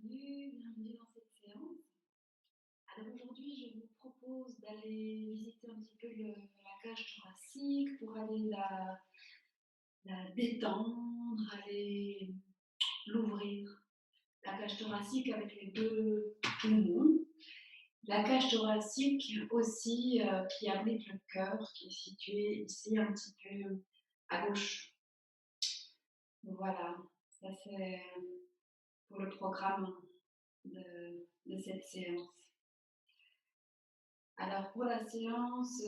bienvenue dans cette séance. Alors aujourd'hui, je vous propose d'aller visiter un petit peu la cage thoracique pour aller la détendre, aller l'ouvrir. La cage thoracique avec les deux poumons. La cage thoracique aussi qui abrite le cœur, qui est situé ici un petit peu à gauche. Voilà, ça c'est pour le programme de cette séance. Alors pour la séance,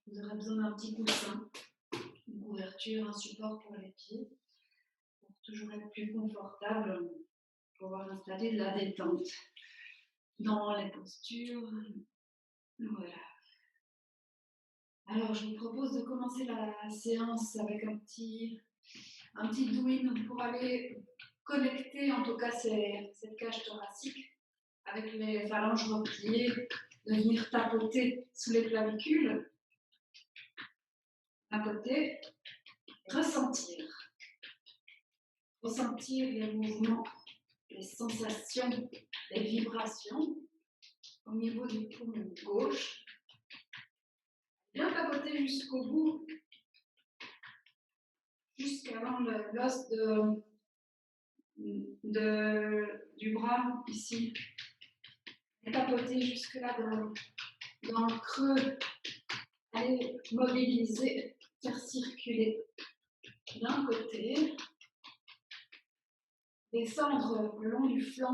vous aurez besoin d'un petit coussin, une couverture, un support pour les pieds, pour toujours être plus confortable, pouvoir installer de la détente dans les postures. Voilà. Alors je vous propose de commencer la séance avec un petit doing pour aller connecter, en tout cas cette cage thoracique, avec les phalanges repliées, de venir tapoter sous les clavicules, à côté, ressentir les mouvements, les sensations, les vibrations au niveau du poumon gauche. Bien tapoter jusqu'au bout, jusqu'avant l'os du bras ici. Et tapoter jusque là dans le creux. Allez mobiliser, faire circuler d'un côté, descendre le long du flanc.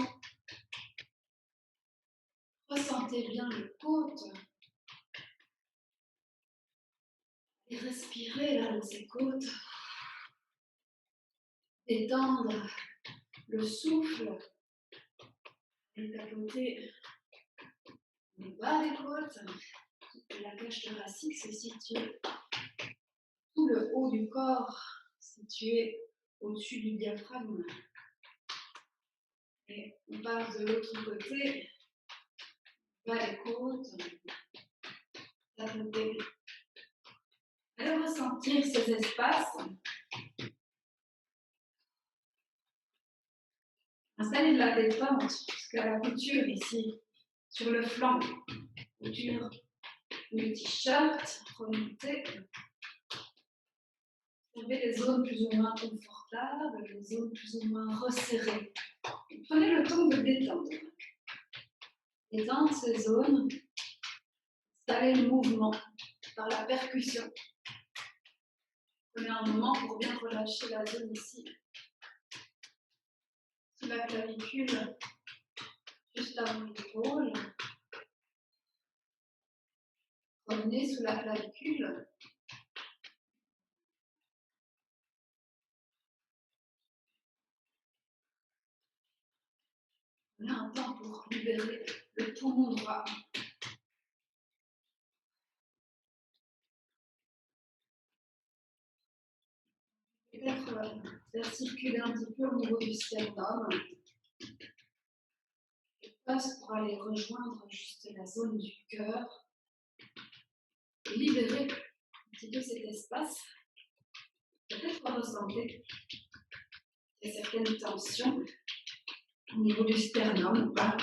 Ressentez bien les côtes et respirez là dans ces côtes. Étendre le souffle et tapoter le bas des côtes. La cage thoracique se situe tout le haut du corps, situé au-dessus du diaphragme. Et on passe de l'autre côté, bas des côtes, tapoter. Allez ressentir ces espaces. Installez de la détente jusqu'à la couture ici, sur le flanc. Couture du t-shirt, remontez. Observez les zones plus ou moins confortables, les zones plus ou moins resserrées. Prenez le temps de détendre. Détendre ces zones. Installez le mouvement par la percussion. Prenez un moment pour bien relâcher la zone ici. Sous la clavicule, juste avant l'épaule. Revenez sous la clavicule. On a un temps pour libérer le poumon droit. Peut-être faire circuler un petit peu au niveau du sternum. Passe pour aller rejoindre juste la zone du cœur. Et libérer un petit peu cet espace. Peut-être ressentez qu'il y a certaines tensions au niveau du sternum ou pas.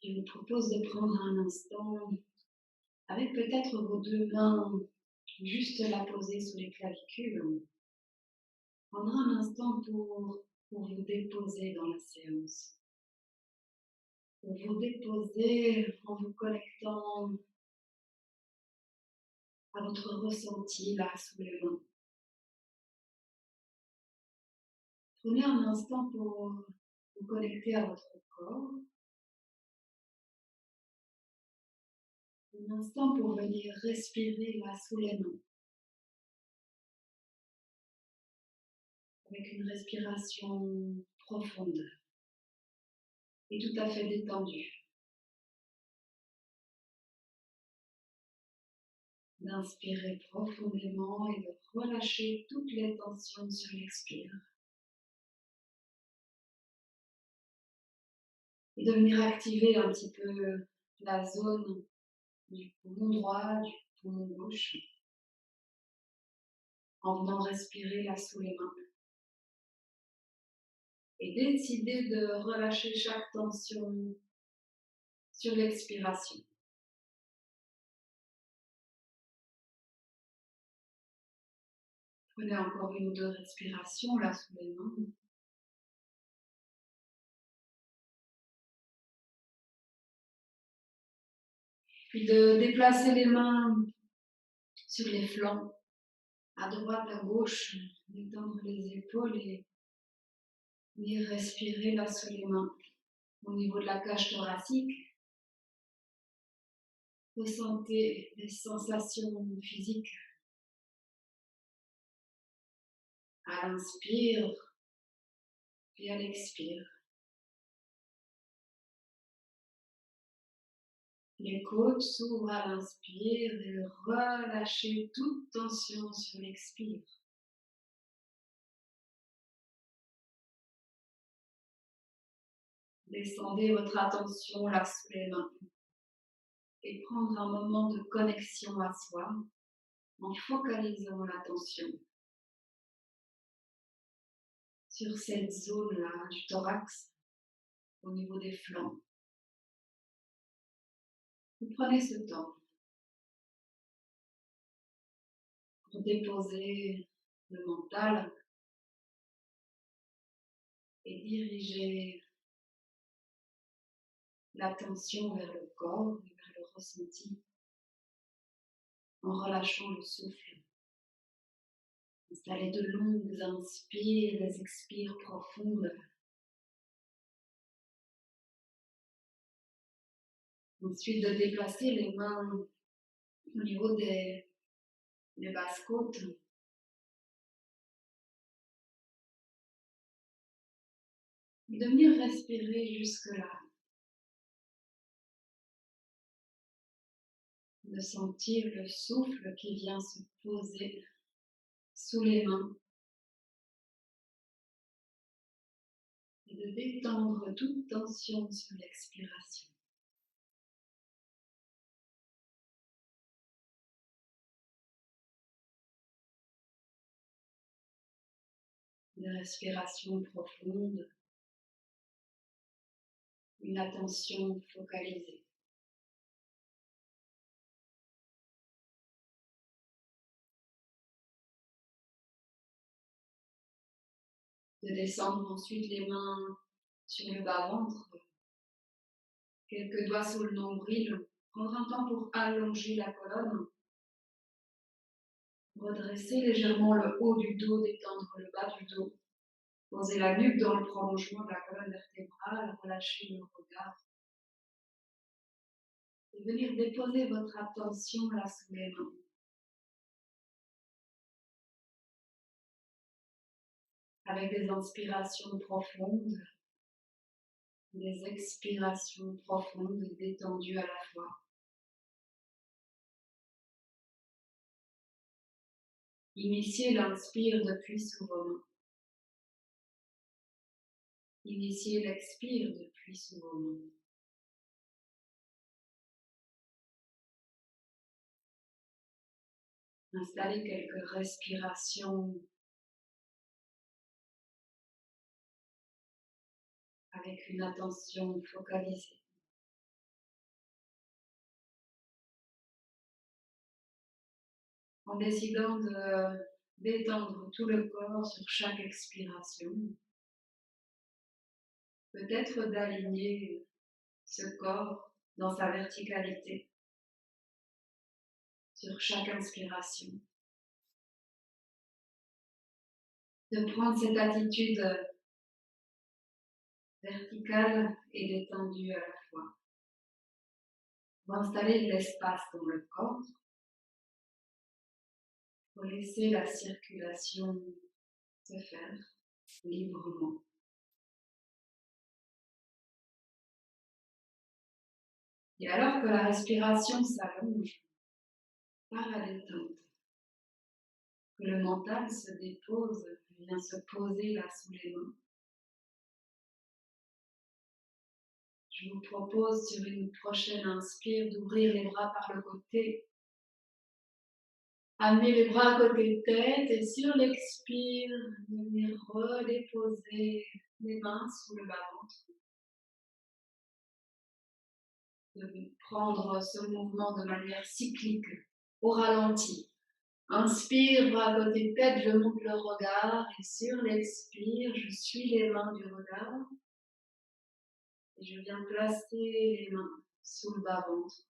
Je vous propose de prendre un instant avec peut-être vos deux mains, juste la poser sous les clavicules. Prendre un instant pour vous déposer dans la séance. Pour vous déposer en vous connectant à votre ressenti là sous les mains. Prenez un instant pour vous connecter à votre corps. Un instant pour venir respirer là sous les mains. Avec une respiration profonde et tout à fait détendue. D'inspirer profondément et de relâcher toutes les tensions sur l'expire. Et de venir activer un petit peu la zone du poumon droit, du poumon gauche. en venant respirer là sous les mains. Et décider de relâcher chaque tension sur l'expiration. Prenez encore une ou deux respirations là sous les mains. Puis de déplacer les mains sur les flancs, à droite, à gauche, détendre les épaules et venir respirer là sous les mains. Au niveau de la cage thoracique, ressentez les sensations physiques. À l'inspire, puis à l'expire. Les côtes s'ouvrent à l'inspire et relâchez toute tension sur l'expire. Descendez votre attention là sous les mains et prendre un moment de connexion à soi en focalisant l'attention sur cette zone-là du thorax au niveau des flancs. Vous prenez ce temps pour déposer le mental et diriger l'attention vers le corps et vers le ressenti en relâchant le souffle. Installez de longues inspires, des expires profondes. Ensuite, de déplacer les mains au niveau des basses côtes. Et de venir respirer jusque-là. De sentir le souffle qui vient se poser sous les mains. Et de détendre toute tension sur l'expiration. Une respiration profonde. Une attention focalisée. De descendre ensuite les mains sur le bas-ventre. Quelques doigts sous le nombril. Prendre un temps pour allonger la colonne. Redresser légèrement le haut du dos, détendre le bas du dos. Posez la nuque dans le prolongement de la colonne vertébrale, relâchez le regard. Et venir déposer votre attention là sous les mains. Avec des inspirations profondes, des expirations profondes et détendues à la fois. Initiez l'inspire depuis sous vos mains. Initiez l'expire depuis sous vos mains. Installez quelques respirations avec une attention focalisée. En décidant de détendre tout le corps sur chaque expiration, peut-être d'aligner ce corps dans sa verticalité sur chaque inspiration. De prendre cette attitude verticale et détendue à la fois. Pour installer de l'espace dans le corps, pour laisser la circulation se faire librement. Et alors que la respiration s'allonge par la détente, que le mental se dépose, vient se poser là sous les mains, je vous propose sur une prochaine inspire d'ouvrir les bras par le côté, Amenez les bras à côté de tête et sur l'expire, venez redéposer les mains sous le bas-ventre. De prendre ce mouvement de manière cyclique, au ralenti. Inspire, bras à côté de tête, je monte le regard et sur l'expire, je suis les mains du regard. Et je viens placer les mains sous le bas-ventre.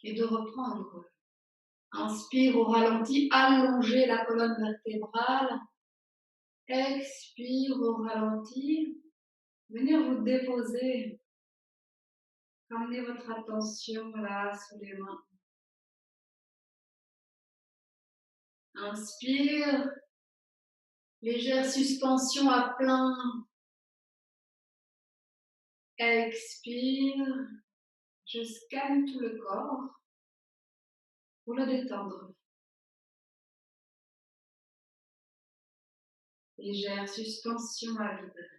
Et de reprendre. Inspire au ralenti, allongez la colonne vertébrale. Expire au ralenti. Venez vous déposer. Ramenez votre attention là sous les mains. Inspire. Légère suspension à plein. Expire. Je scanne tout le corps pour le détendre. Légère suspension à vide.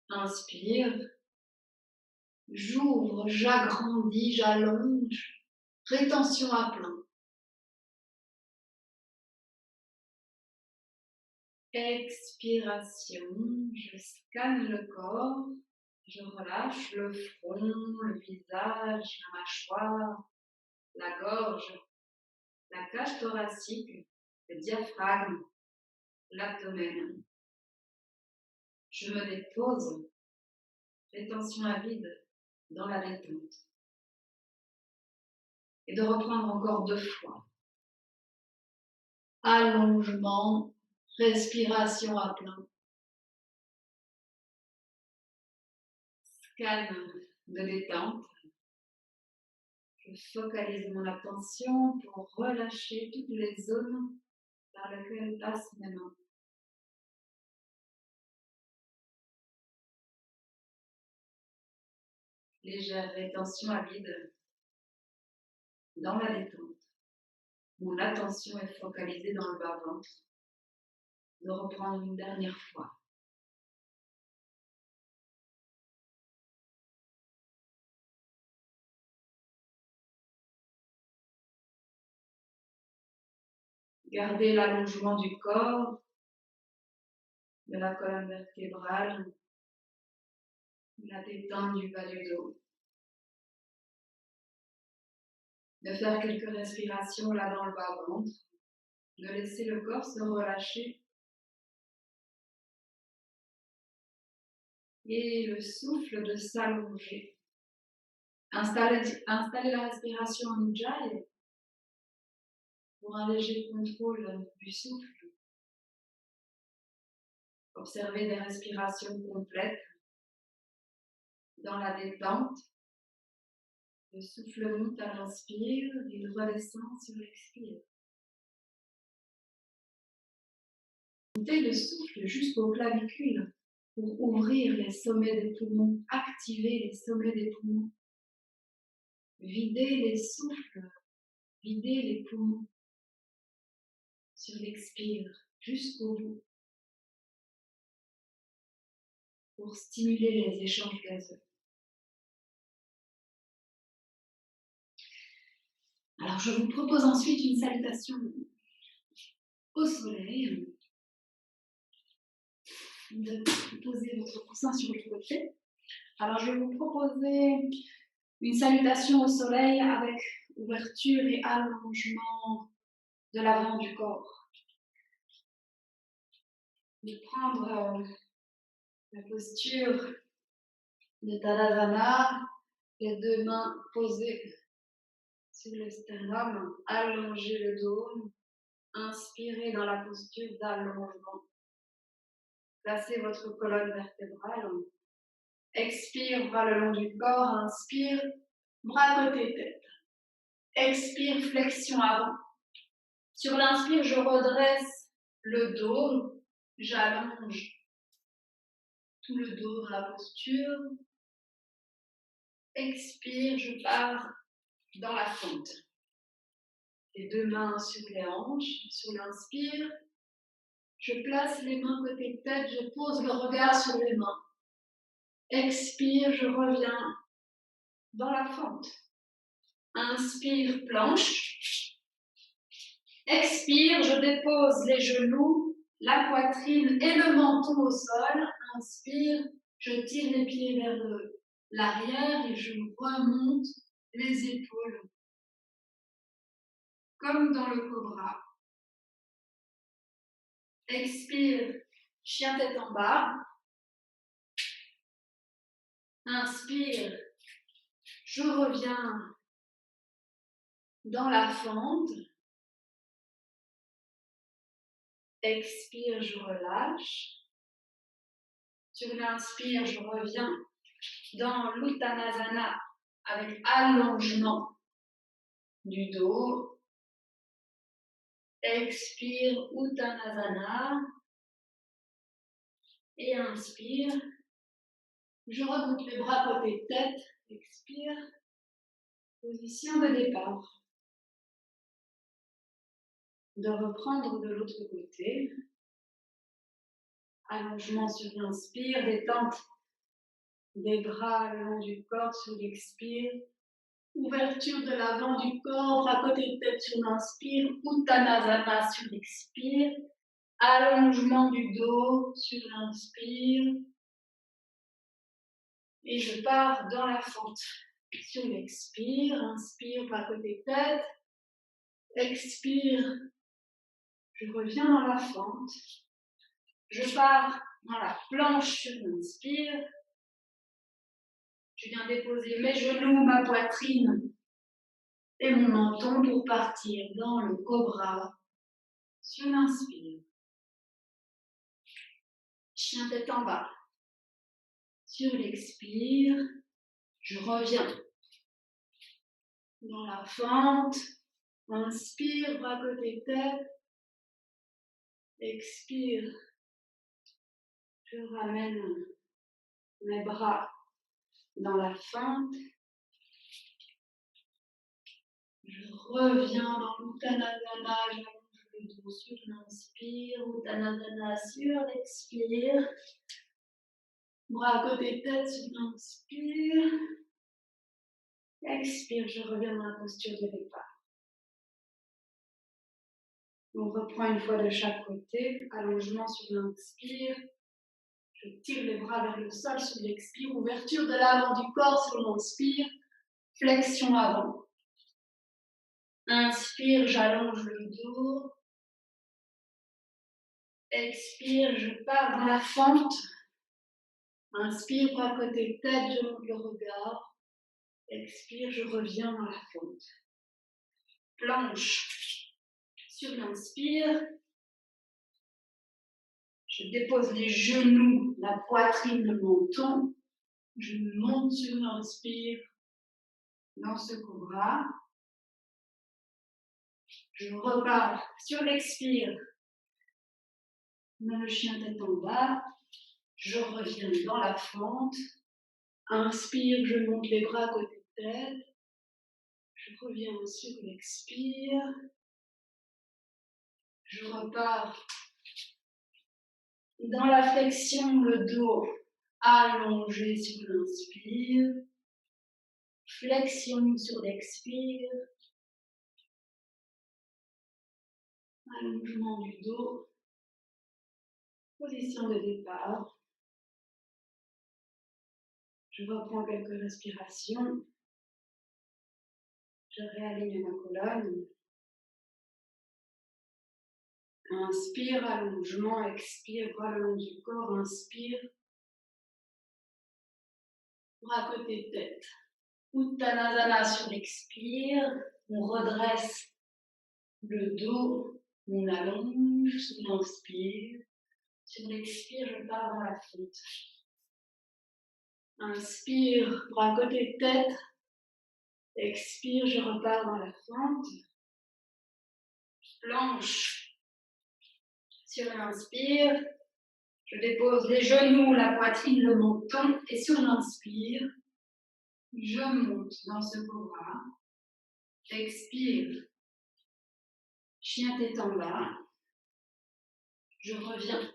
Inspire. J'ouvre, j'agrandis, j'allonge. Rétention à plein. Expiration. Je scanne le corps. Je relâche le front, le visage, la mâchoire, la gorge, la cage thoracique, le diaphragme, l'abdomen. Je me dépose. Rétention à vide dans la détente. Et de reprendre encore 2 fois. Allongement, respiration à plein. Scan de détente. Je focalise mon attention pour relâcher toutes les zones par lesquelles passent mes mains. Légère rétention à vide dans la détente. Mon attention est focalisée dans le bas-ventre. De reprendre une dernière fois. Gardez l'allongement du corps, de la colonne vertébrale, la détente du bas du dos. De faire quelques respirations là dans le bas-ventre. De laisser le corps se relâcher. Et le souffle de s'allonger. Installez la respiration en Ujjayi pour un léger contrôle du souffle. Observez des respirations complètes dans la détente. Le souffle monte à l'inspire et il redescend sur l'expire. Montez le souffle jusqu'au clavicule pour ouvrir les sommets des poumons, activer les sommets des poumons. Videz les souffles, videz les poumons sur l'expire jusqu'au bout pour stimuler les échanges gazeux. Alors je vous propose ensuite une salutation au soleil. De poser votre coussin sur le côté. Alors je vais vous proposer une salutation au soleil avec ouverture et allongement de l'avant du corps. De prendre la posture de Tadasana, les 2 mains posées sur le sternum, allonger le dos, inspirez dans la posture d'allongement. Placez votre colonne vertébrale. Expire, bras le long du corps, inspire, bras côté tête. Expire, flexion avant. Sur l'inspire, je redresse le dos, j'allonge tout le dos dans la posture. Expire, je pars dans la fente. Les 2 mains sur les hanches, sur l'inspire. Je place les mains côté tête, je pose le regard sur les mains. Expire, je reviens dans la fente. Inspire, planche. Expire, je dépose les genoux, la poitrine et le menton au sol. Inspire, je tire les pieds vers l'arrière et je remonte les épaules. Comme dans le cobra. Expire, chien tête en bas. Inspire, je reviens dans la fente. Expire, je relâche. Sur l'inspire, je reviens dans l'Uttanasana avec allongement du dos. Expire, Uttanasana. Et inspire. Je remonte les bras côté tête. Expire. Position de départ. De reprendre de l'autre côté. Allongement sur l'inspire, détente des bras le long du corps sur l'expire. Ouverture de l'avant du corps, à côté de tête sur l'inspire. Uttanasana sur l'expire. Allongement du dos sur l'inspire. Et je pars dans la fente. Sur l'expire, inspire par côté tête. Expire. Je reviens dans la fente. Je pars dans la planche sur l'inspire. Je viens déposer mes genoux, ma poitrine et mon menton pour partir dans le cobra sur l'inspire. Chien tête en bas. Sur l'expire, je reviens dans la fente. Inspire, bras côté tête. Expire. Je ramène mes bras dans la fente. Je reviens dans l'Uttanasana, j'allonge le dos sur l'inspire, Uttanasana sur l'expire. Bras à côté tête sur l'inspire. Expire, je reviens dans la posture de départ. On reprend une fois de chaque côté, allongement sur l'inspire. Je tire les bras vers le sol sur l'expire, ouverture de l'avant du corps sur l'inspire, flexion avant. Inspire, j'allonge le dos. Expire, je pars dans la fente. Inspire, bras côté tête, je monte le regard. Expire, je reviens dans la fente. Planche. Sur l'inspire, je dépose les genoux, la poitrine, le menton. Je monte sur l'inspire dans ce cobra. Je repars sur l'expire. Le chien tête en bas. Je reviens dans la fente. Inspire, je monte les bras côté tête. Je reviens sur l'expire. Je repars dans la flexion, le dos allongé sur l'inspire. Flexion sur l'expire. Allongement du dos. Position de départ. Je reprends quelques respirations. Je réaligne ma colonne. Inspire, allongement, expire, bras le long du corps, inspire. Bras côté tête. Uttanasana sur l'expire. On redresse le dos, on allonge sur l'inspire. Sur l'expire, je pars dans la fente. Inspire, bras côté tête. Expire, je repars dans la fente. Planche. Sur l'inspire, je dépose les genoux, la poitrine, le menton. Et sur l'inspire, je monte dans ce cobra. Expire. Chien tête en bas. Je reviens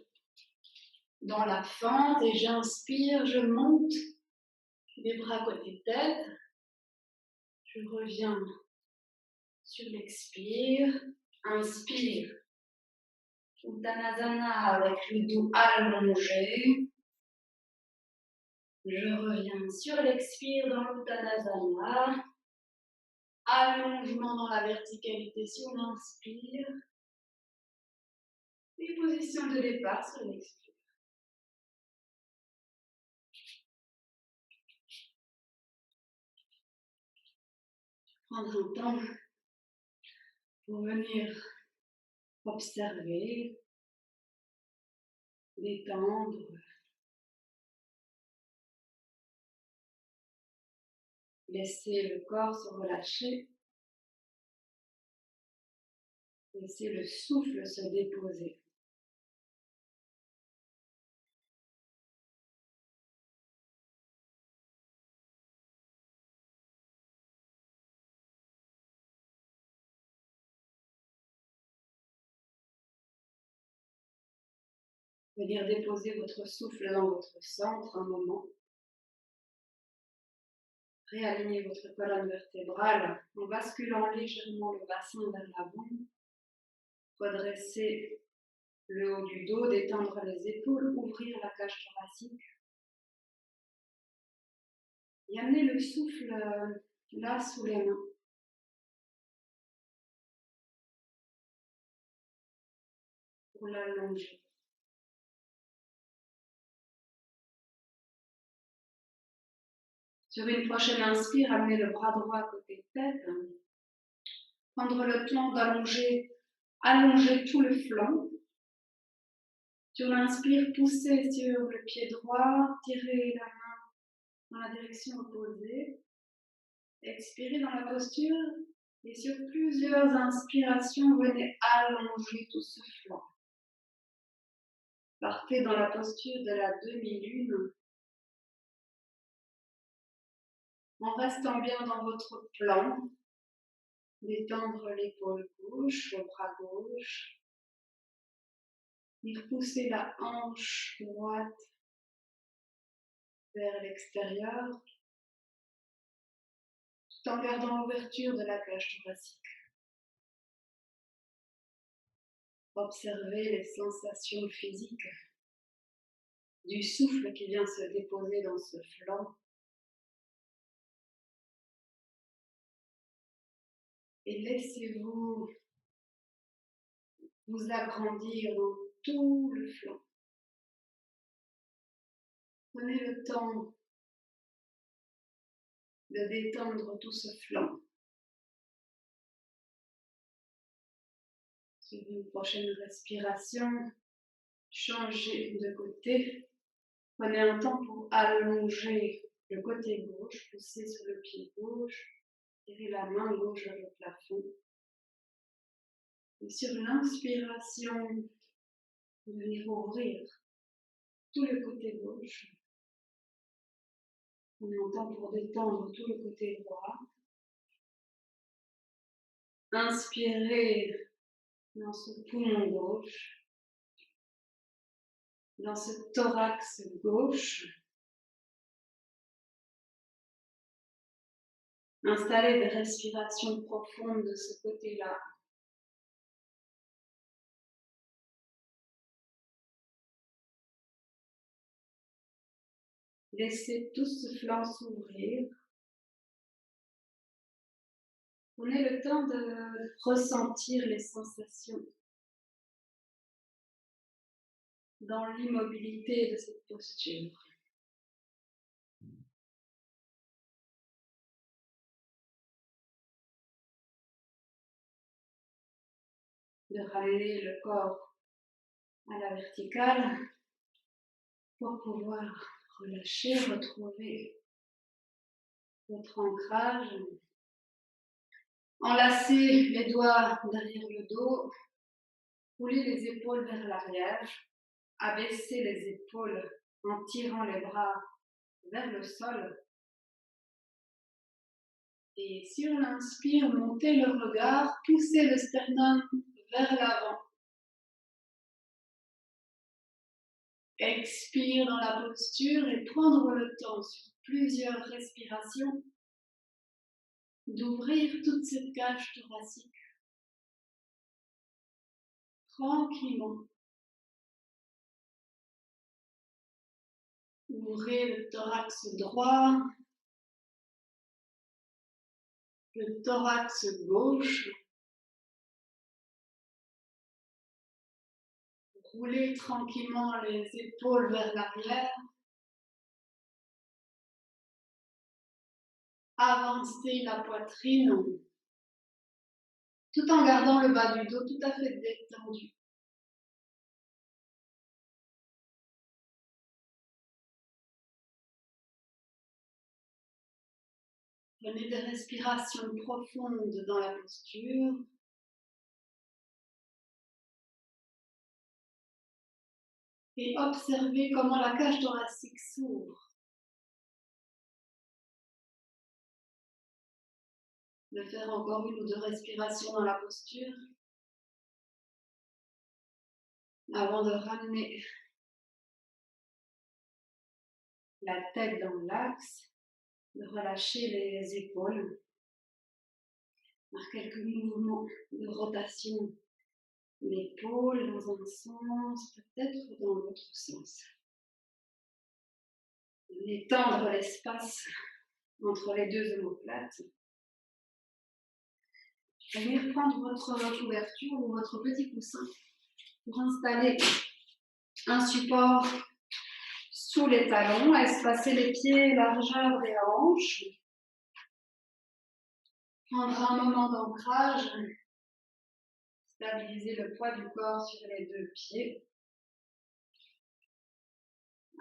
dans la fente et j'inspire, je monte. Les bras côté tête. Je reviens sur l'expire. Inspire. Uttanasana avec le dos allongé. Je reviens sur l'expire dans l'Uttanasana. Allongement dans la verticalité sur l'inspire. Et position de départ sur l'expire. Prendre un temps pour venir observer, détendre, laisser le corps se relâcher, laisser le souffle se déposer. Venir déposer votre souffle dans votre centre un moment. Réaligner votre colonne vertébrale en basculant légèrement le bassin vers l'avant. Redresser le haut du dos, détendre les épaules, ouvrir la cage thoracique. Et amener le souffle là sous les mains. Pour l'allonger. Sur une prochaine inspire, amenez le bras droit à côté de tête. Prendre le temps d'allonger, allonger tout le flanc. Sur l'inspire, poussez sur le pied droit, tirez la main dans la direction opposée. Expirez dans la posture et sur plusieurs inspirations, venez allonger tout ce flanc. Partez dans la posture de la demi-lune en restant bien dans votre plan. Détendre l'épaule gauche, le bras gauche. Et repousser la hanche droite vers l'extérieur, tout en gardant l'ouverture de la cage thoracique. Observez les sensations physiques du souffle qui vient se déposer dans ce flanc. Et laissez-vous vous agrandir dans tout le flanc. Prenez le temps de détendre tout ce flanc. Sur une prochaine respiration, changez de côté. Prenez un temps pour allonger le côté gauche, poussez sur le pied gauche, tirez la main gauche vers le plafond. Et sur l'inspiration, venir ouvrir tout le côté gauche. Prenez un temps pour détendre tout le côté droit. Inspirez dans ce poumon gauche, dans ce thorax gauche. Installez des respirations profondes de ce côté-là. Laissez tout ce flanc s'ouvrir. Prenez le temps de ressentir les sensations dans l'immobilité de cette posture. De ramener le corps à la verticale pour pouvoir relâcher, retrouver votre ancrage. Enlacez les doigts derrière le dos, roulez les épaules vers l'arrière, abaissez les épaules en tirant les bras vers le sol. Et sur l'inspire, montez le regard, poussez le sternum vers l'avant. Expire dans la posture et prendre le temps sur plusieurs respirations d'ouvrir toute cette cage thoracique tranquillement. Ouvrez le thorax droit, le thorax gauche. Roulez tranquillement les épaules vers l'arrière. Avancez la poitrine tout en gardant le bas du dos tout à fait détendu. Prenez des respirations profondes dans la posture. Et observez comment la cage thoracique s'ouvre. De faire encore une ou deux respirations dans la posture avant de ramener la tête dans l'axe, de relâcher les épaules par quelques mouvements de rotation l'épaule dans un sens, peut-être dans l'autre sens. Étendre l'espace entre les deux omoplates. Venir prendre votre couverture ou votre petit coussin pour installer un support sous les talons, espacer les pieds, largeur des hanches. Prendre un moment d'ancrage, stabiliser le poids du corps sur les deux pieds.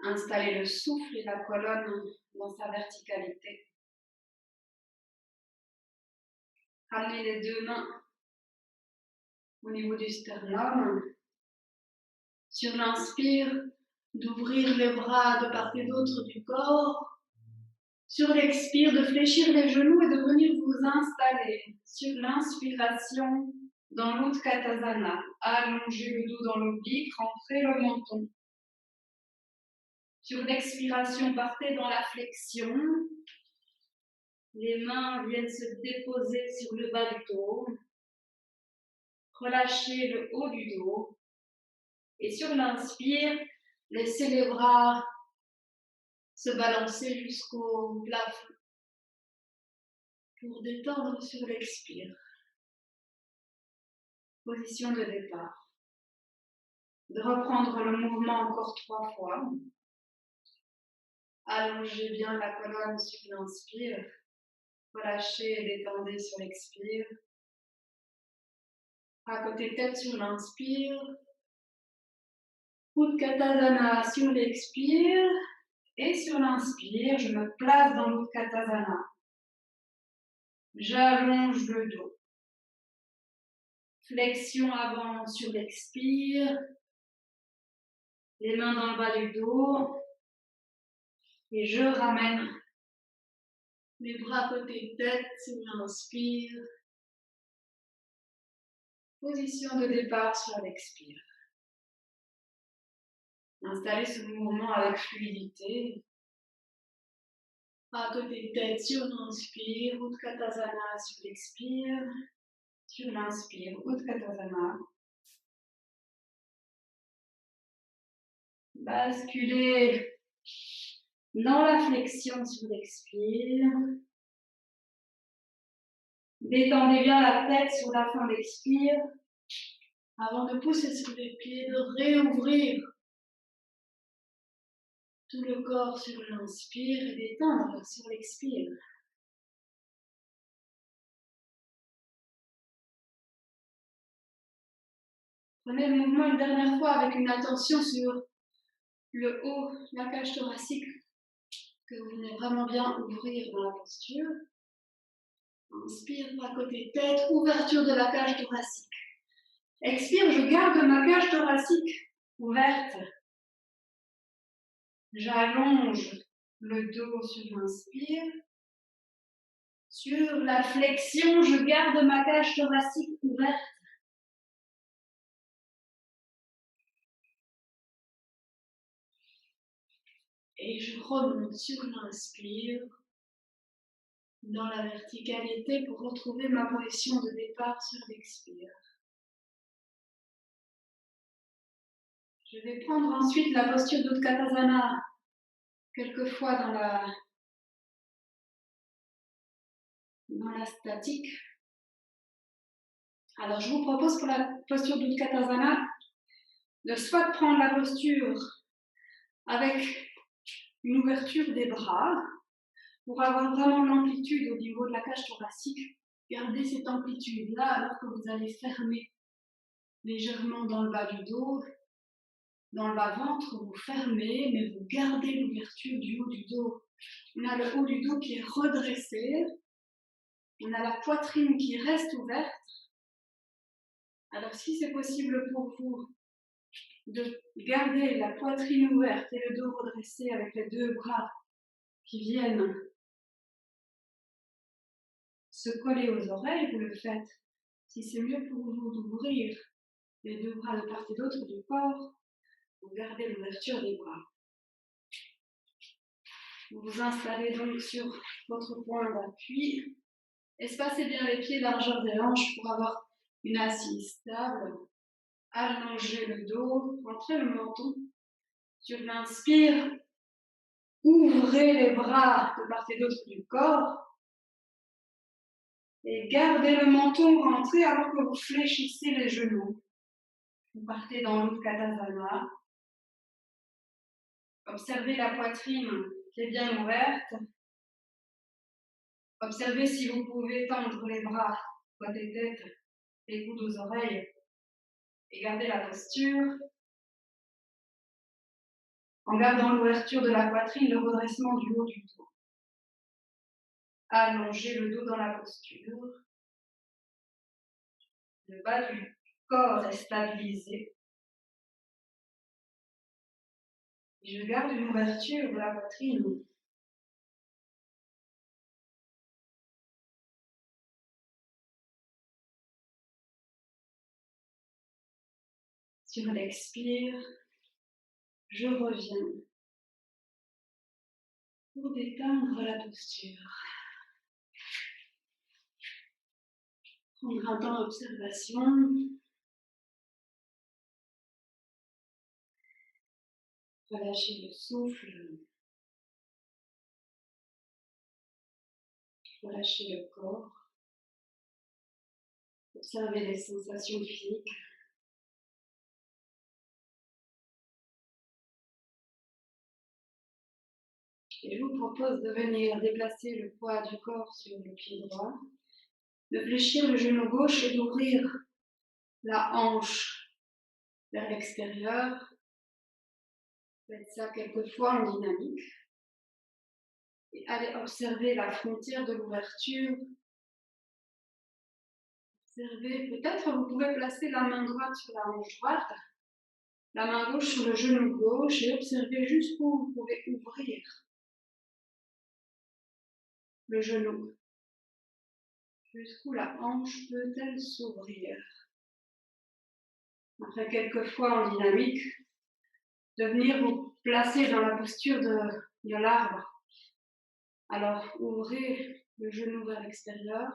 Installer le souffle et la colonne dans sa verticalité. Ramener les deux mains au niveau du sternum. Sur l'inspire, d'ouvrir les bras de part et d'autre du corps. Sur l'expire, de fléchir les genoux et de venir vous installer. Sur l'inspiration, dans l'Utkatasana, allongez le dos dans l'oblique, rentrez le menton. Sur l'expiration, partez dans la flexion. Les mains viennent se déposer sur le bas du dos. Relâchez le haut du dos. Et sur l'inspire, laissez les bras se balancer jusqu'au plafond pour détendre sur l'expire. Position de départ. De reprendre le mouvement encore 3 fois. Allongez bien la colonne sur l'inspire. Relâchez et détendez sur l'expire. À côté tête sur l'inspire. Utkatasana sur l'expire. Et sur l'inspire, je me place dans l'Utkatasana. J'allonge le dos. Flexion avant sur l'expire. Les mains dans le bas du dos. Et je ramène les bras côté tête sur l'inspire. Position de départ sur l'expire. Installez ce mouvement avec fluidité. À côté tête sur l'inspire, Utkatasana sur l'expire. Sur l'inspire, Utkatasana. Basculez dans la flexion sur l'expire. Détendez bien la tête sur la fin de l'expire. Avant de pousser sur les pieds, de réouvrir tout le corps sur l'inspire et d'étendre sur l'expire. Prenez le mouvement une dernière fois avec une attention sur le haut, la cage thoracique, que vous venez vraiment bien ouvrir dans la posture. Inspire, bras côté tête, ouverture de la cage thoracique. Expire, je garde ma cage thoracique ouverte. J'allonge le dos sur l'inspire. Sur la flexion, je garde ma cage thoracique ouverte. Et je remonte sur l'inspire. dans la verticalité pour retrouver ma position de départ sur l'expire. Je vais prendre ensuite la posture d'Utkatasana, quelquefois dans la statique. Alors je vous propose pour la posture d'Utkatasana de soit prendre la posture avec une ouverture des bras pour avoir vraiment l'amplitude au niveau de la cage thoracique. Gardez cette amplitude-là alors que vous allez fermer légèrement dans le bas du dos. Dans le bas-ventre, vous fermez, mais vous gardez l'ouverture du haut du dos. On a le haut du dos qui est redressé. On a la poitrine qui reste ouverte. Alors si c'est possible pour vous de garder la poitrine ouverte et le dos redressé avec les deux bras qui viennent se coller aux oreilles, vous le faites. Si c'est mieux pour vous d'ouvrir les deux bras de part et d'autre du corps, vous gardez l'ouverture des bras. Vous vous installez donc sur votre point d'appui. Espacez bien les pieds, largeur des hanches pour avoir une assise stable. Allongez le dos, rentrez le menton. Sur l'inspire, ouvrez les bras de part et d'autre du corps. Et gardez le menton rentré alors que vous fléchissez les genoux. Vous partez dans l'Utkatasana. Observez la poitrine qui est bien ouverte. Observez si vous pouvez tendre les bras, côté tête, les coudes aux oreilles. Et gardez la posture. En gardant l'ouverture de la poitrine, le redressement du haut du dos. Allongez le dos dans la posture. Le bas du corps est stabilisé. Et je garde une ouverture de la poitrine. Sur l'expire, je reviens pour détendre la posture. Prendre un temps d'observation. Relâchez le souffle. Relâchez le corps. Observez les sensations physiques. Et je vous propose de venir déplacer le poids du corps sur le pied droit, de fléchir le genou gauche et d'ouvrir la hanche vers l'extérieur. Faites ça quelques fois en dynamique. Et allez observer la frontière de l'ouverture. Observez, peut-être vous pouvez placer la main droite sur la hanche droite, la main gauche sur le genou gauche et observez jusqu'où vous pouvez ouvrir le genou. Jusqu'où la hanche peut-elle s'ouvrir? Après quelques fois en dynamique, de venir vous placer dans la posture de l'arbre. Alors ouvrez le genou vers l'extérieur,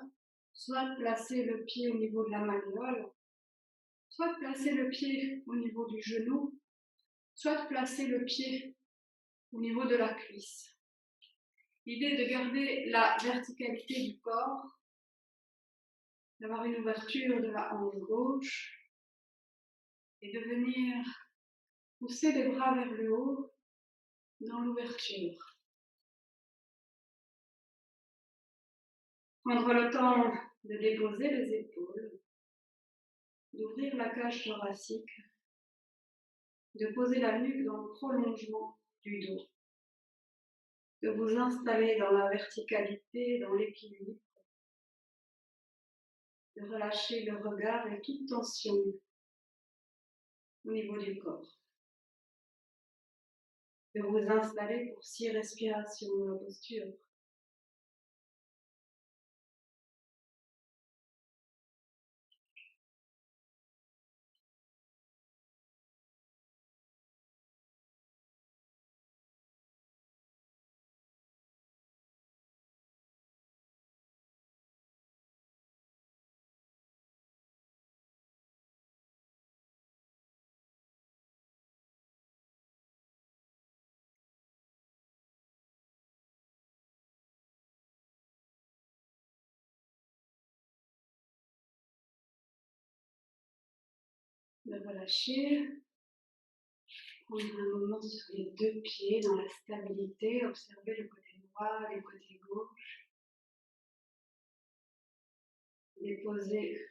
soit placer le pied au niveau de la malléole, soit placer le pied au niveau du genou, soit placer le pied au niveau de la cuisse. L'idée est de garder la verticalité du corps, d'avoir une ouverture de la hanche gauche et de venir pousser les bras vers le haut dans l'ouverture. Prendre le temps de déposer les épaules, d'ouvrir la cage thoracique, de poser la nuque dans le prolongement du dos, de vous installer dans la verticalité, dans l'équilibre, de relâcher le regard et toute tension au niveau du corps, de vous installer pour 6 respirations dans la posture. de relâcher. Prendre un moment sur les deux pieds dans la stabilité, observer le côté droit, le côté gauche. Déposer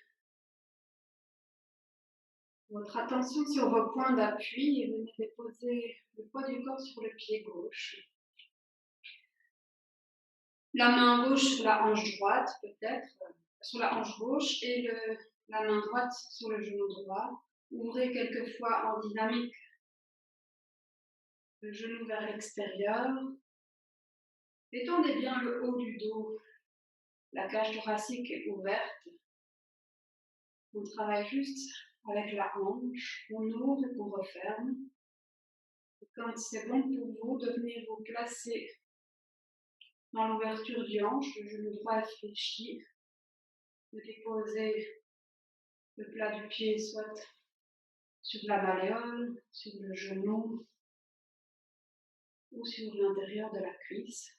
votre attention sur vos points d'appui et venez déposer le poids du corps sur le pied gauche. La main gauche sur la hanche droite, peut-être, sur la hanche gauche, et la main droite sur le genou droit. Ouvrez quelquefois en dynamique le genou vers l'extérieur. Étendez bien le haut du dos. La cage thoracique est ouverte. On travaille juste avec la hanche. On ouvre et on referme. Et quand c'est bon pour vous, de venir vous placer dans l'ouverture du hanche, le genou droit est fléchi. De déposer le plat du pied soit sur la malléole, sur le genou ou sur l'intérieur de la cuisse.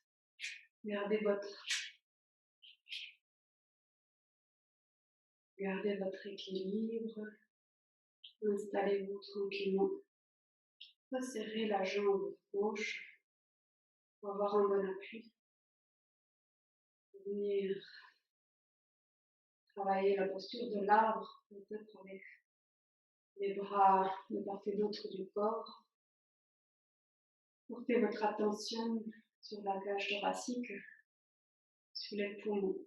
Gardez votre équilibre. Installez-vous tranquillement. Resserrez la jambe gauche pour avoir un bon appui. Venir travailler la posture de l'arbre, peut-être avec les bras de part et d'autre du corps. Portez votre attention sur la cage thoracique, sur les poumons.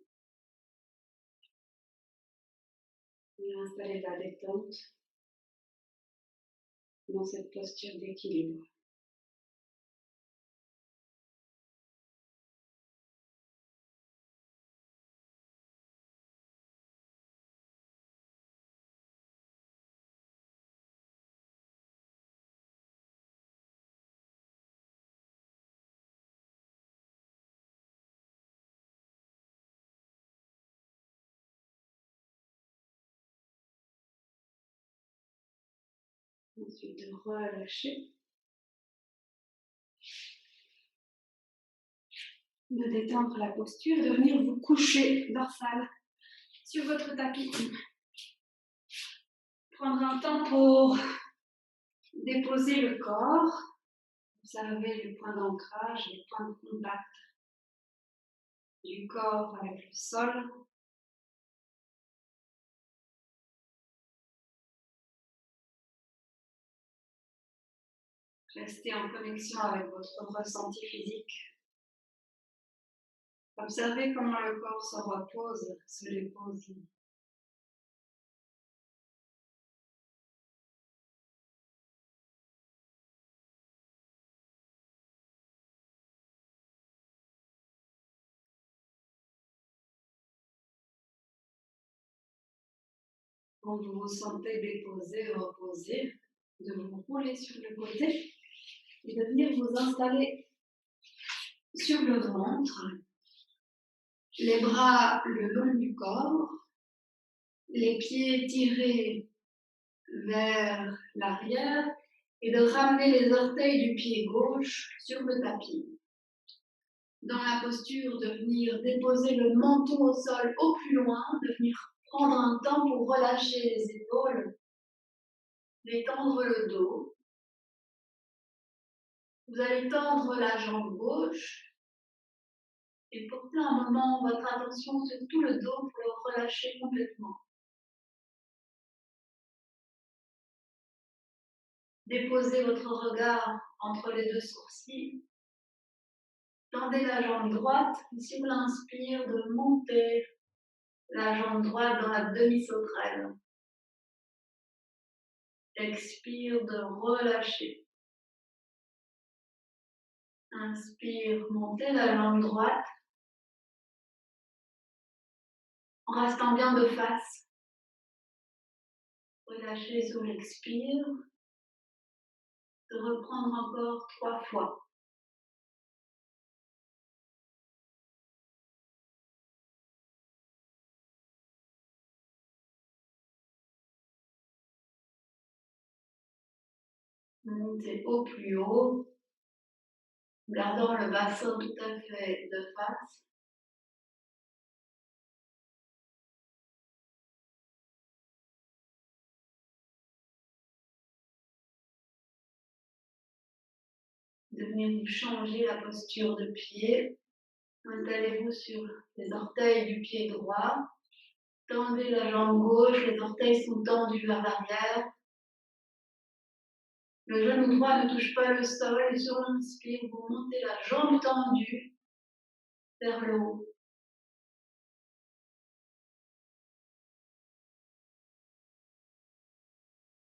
Et installez la détente dans cette posture d'équilibre. Ensuite, de relâcher. De détendre la posture, de venir vous coucher dorsale sur votre tapis. Prendre un temps pour déposer le corps. Observez le point d'ancrage, le point de contact du corps avec le sol. Restez en connexion avec votre ressenti physique. Observez comment le corps se repose, se dépose. Quand vous vous sentez déposé, reposé, de vous rouler sur le côté et de venir vous installer sur le ventre, les bras le long du corps, les pieds tirés vers l'arrière et de ramener les orteils du pied gauche sur le tapis. Dans la posture de venir déposer le menton au sol au plus loin, de venir prendre un temps pour relâcher les épaules, détendre le dos. Vous allez tendre la jambe gauche et porter un moment votre attention sur tout le dos pour le relâcher complètement. Déposez votre regard entre les deux sourcils. Tendez la jambe droite et sur l'inspire de monter la jambe droite dans la demi-sauterelle. Expire de relâcher. Inspire, montez la jambe droite en restant bien de face. Relâchez sur l'expire. De reprendre encore 3 fois. Montez au plus haut, gardant le bassin tout à fait de face. de venir vous changer la posture de pied. Installez-vous sur les orteils du pied droit. Tendez la jambe gauche, les orteils sont tendus vers l'arrière. Le genou droit ne touche pas le sol et sur l'inspire, vous montez la jambe tendue vers le haut.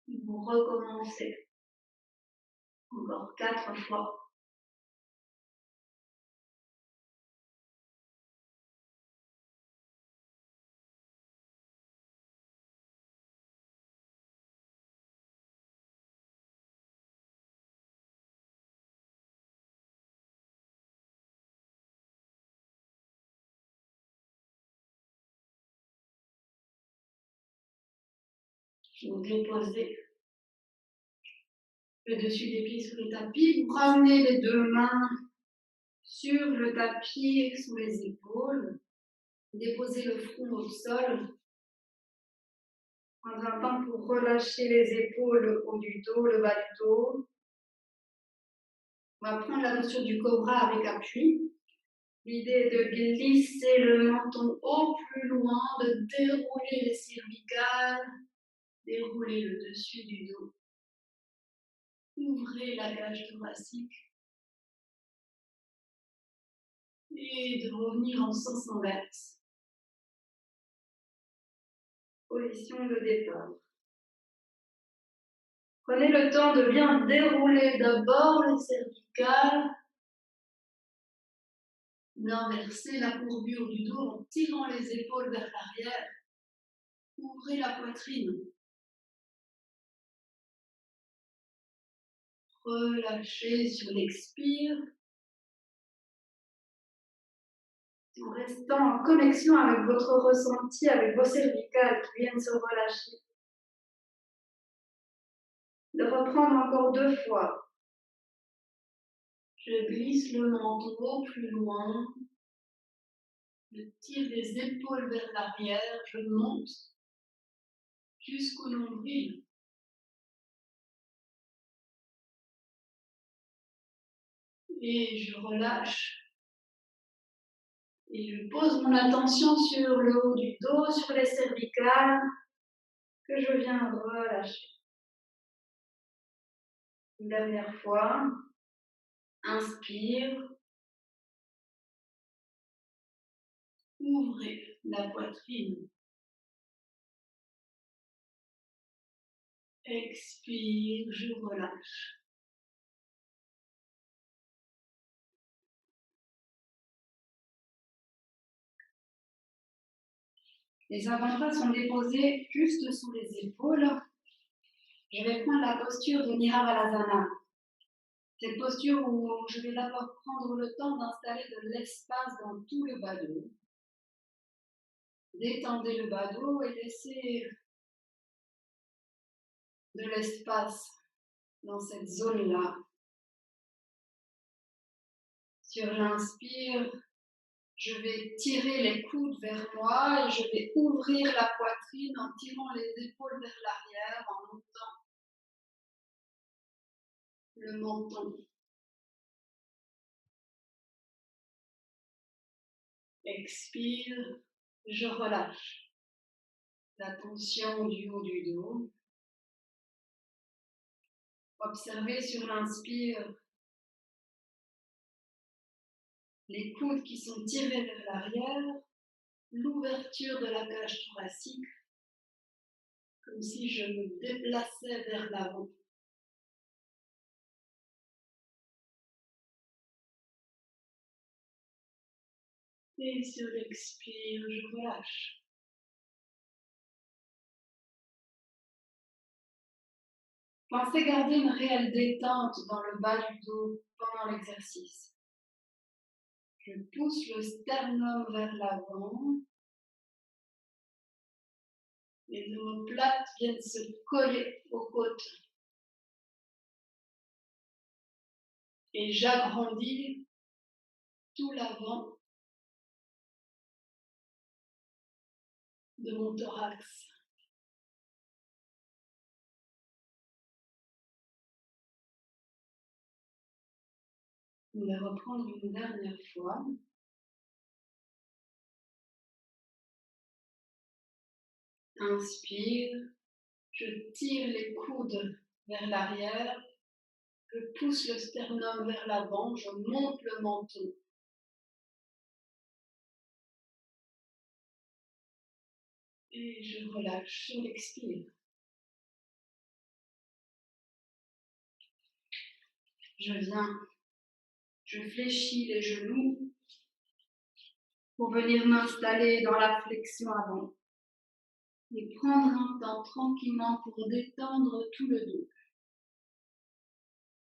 Vous recommencez. Encore 4 fois. Vous déposez le dessus des pieds sur le tapis. Vous ramenez les deux mains sur le tapis, sous les épaules. Déposez le front au sol. Prendre un temps pour relâcher les épaules, le haut du dos, le bas du dos. On va prendre la posture du cobra avec appui. L'idée est de glisser le menton au plus loin, de dérouler les cervicales, dérouler le dessus du dos. Ouvrez la cage thoracique et de revenir en sens inverse. Position de départ. Prenez le temps de bien dérouler d'abord les cervicales, d'inverser la courbure du dos en tirant les épaules vers l'arrière. Ouvrez la poitrine. Relâchez sur l'expire. En restant en connexion avec votre ressenti, avec vos cervicales qui viennent se relâcher. De reprendre encore 2 fois. Je glisse le menton au plus loin. Je tire les épaules vers l'arrière. Je monte jusqu'au nombril. Et je relâche. Et je pose mon attention sur le haut du dos, sur les cervicales, que je viens relâcher. Une dernière fois. Inspire. Ouvrez la poitrine. Expire, je relâche. Les avant-bras sont déposés juste sous les épaules. Je vais prendre la posture de Niravalasana. Cette posture où je vais d'abord prendre le temps d'installer de l'espace dans tout le bas dos. Détendez le bas dos et laissez de l'espace dans cette zone-là. Sur l'inspire, je vais tirer les coudes vers moi et je vais ouvrir la poitrine en tirant les épaules vers l'arrière, en montant le menton. Expire, je relâche la tension du haut du dos. Observez sur l'inspire les coudes qui sont tirés vers l'arrière, l'ouverture de la cage thoracique, comme si je me déplaçais vers l'avant. Et sur l'expire, je relâche. Pensez garder une réelle détente dans le bas du dos pendant l'exercice. Je pousse le sternum vers l'avant. Les omoplates viennent se coller aux côtes. Et j'agrandis tout l'avant de mon thorax. Vous allez reprendre une dernière fois. Inspire, je tire les coudes vers l'arrière, je pousse le sternum vers l'avant, je monte le menton. Et je relâche sur l'expire. Je fléchis les genoux pour venir m'installer dans la flexion avant et prendre un temps tranquillement pour détendre tout le dos.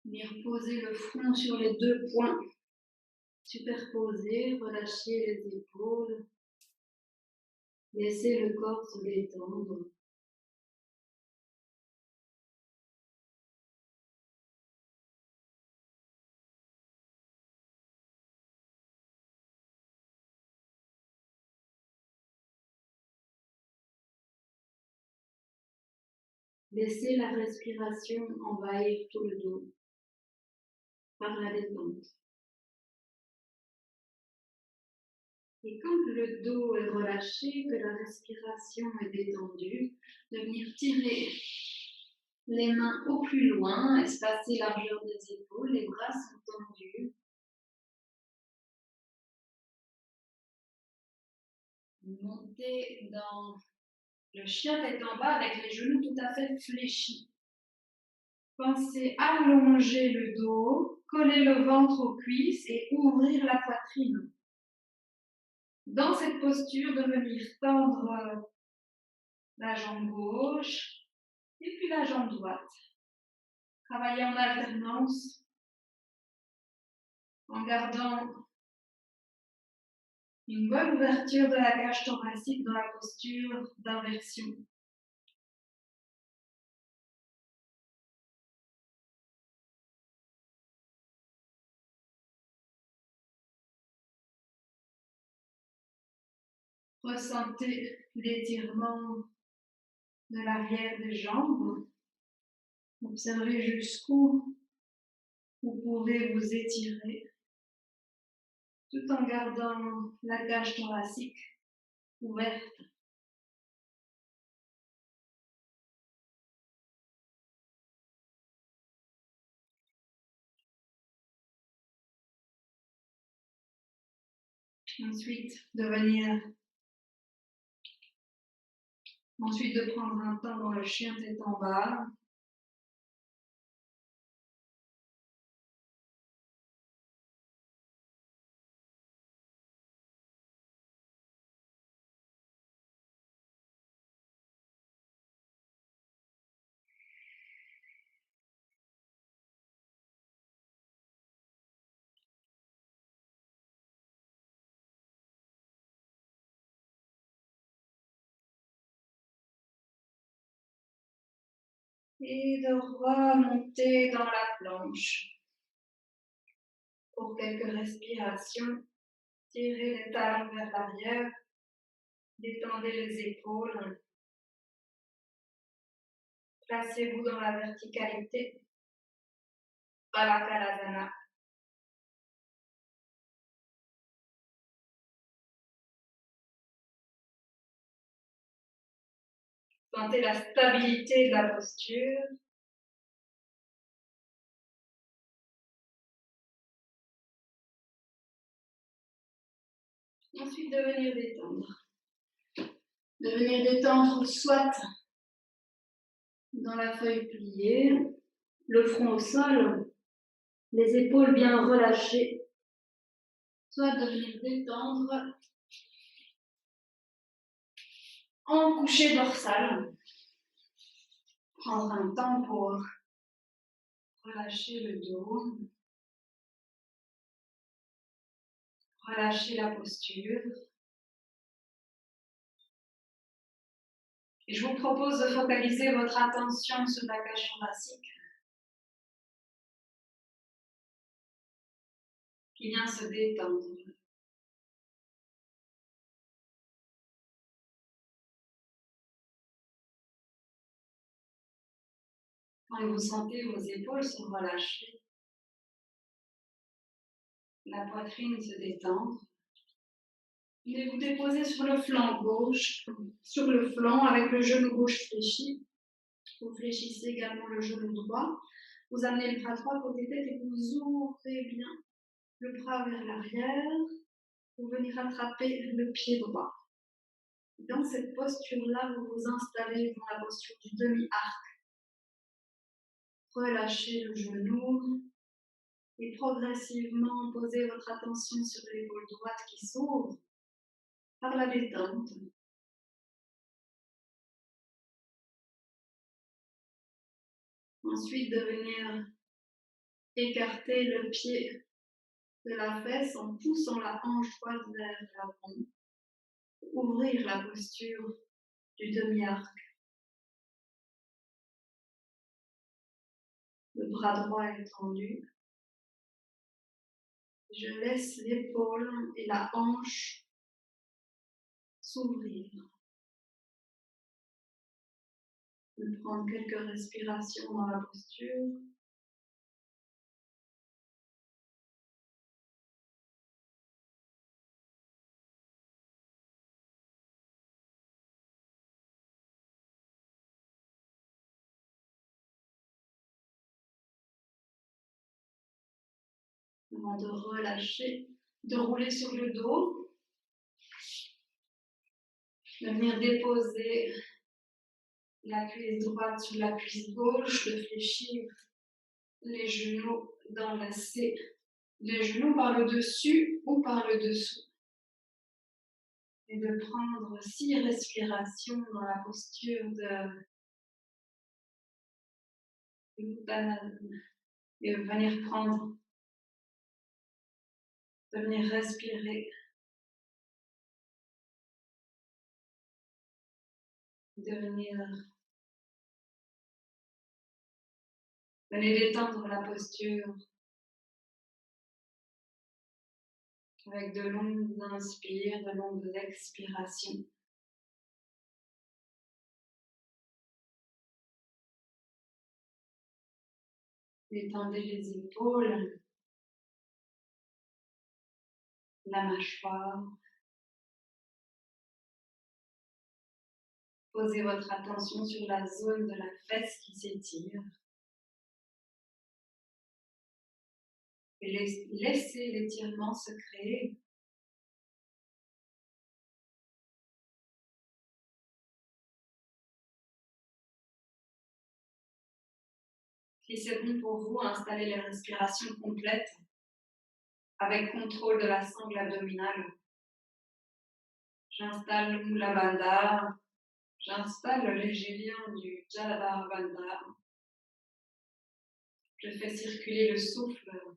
Venir poser le front sur les deux poings, superposer, relâcher les épaules, laisser le corps se détendre. Laissez la respiration envahir tout le dos par la détente. Et quand le dos est relâché, que la respiration est détendue, de venir tirer les mains au plus loin, espacer largeur des épaules, les bras sont tendus. Montez dans le chien tête en bas avec les genoux tout à fait fléchis. Pensez à allonger le dos, coller le ventre aux cuisses et ouvrir la poitrine. Dans cette posture, de venir tendre la jambe gauche et puis la jambe droite. Travailler en alternance en gardant une bonne ouverture de la cage thoracique dans la posture d'inversion. Ressentez l'étirement de l'arrière des jambes. Observez jusqu'où vous pouvez vous étirer tout en gardant la cage thoracique ouverte. Ensuite, de prendre un temps dans le chien tête en bas. Et de remonter dans la planche. Pour quelques respirations, tirez les talons vers l'arrière, détendez les épaules, placez-vous dans la verticalité, Balakaladana. Sentez la stabilité de la posture. Ensuite, de venir détendre. De venir détendre soit dans la feuille pliée, le front au sol, les épaules bien relâchées, soit de venir détendre en coucher dorsal. Prendre un temps pour relâcher le dos, relâcher la posture. Et je vous propose de focaliser votre attention sur la cage thoracique qui vient se détendre. Quand vous sentez vos épaules se relâcher, la poitrine se détendre. Et vous déposez sur le flanc gauche, sur le flanc avec le genou gauche fléchi. Vous fléchissez également le genou droit. Vous amenez le bras droit côté tête et vous ouvrez bien le bras vers l'arrière. Vous venez rattraper le pied droit. Dans cette posture-là, vous vous installez dans la posture du demi-arc. Relâchez le genou et progressivement posez votre attention sur l'épaule droite qui s'ouvre par la détente. Ensuite, de venir écarter le pied de la fesse en poussant la hanche droite vers l'avant. Ouvrir la posture du demi-arc. Le bras droit est tendu. Je laisse l'épaule et la hanche s'ouvrir. De prendre quelques respirations dans la posture. Avant de relâcher, de rouler sur le dos. De venir déposer la cuisse droite sur la cuisse gauche, de fléchir les genoux, d'enlacer les genoux par le dessus ou par le dessous. Et de prendre 6 respirations dans la posture de Uttanasana. Et de venir respirer. Venez détendre la posture avec de longues inspires, de longues expirations. Détendez les épaules, la mâchoire. Posez votre attention sur la zone de la fesse qui s'étire. Et laissez l'étirement se créer. Si c'est bon pour vous, installez les respirations complètes avec contrôle de la sangle abdominale. J'installe le Mula Bandha, j'installe le léger lien du Jaladhara Bandha. Je fais circuler le souffle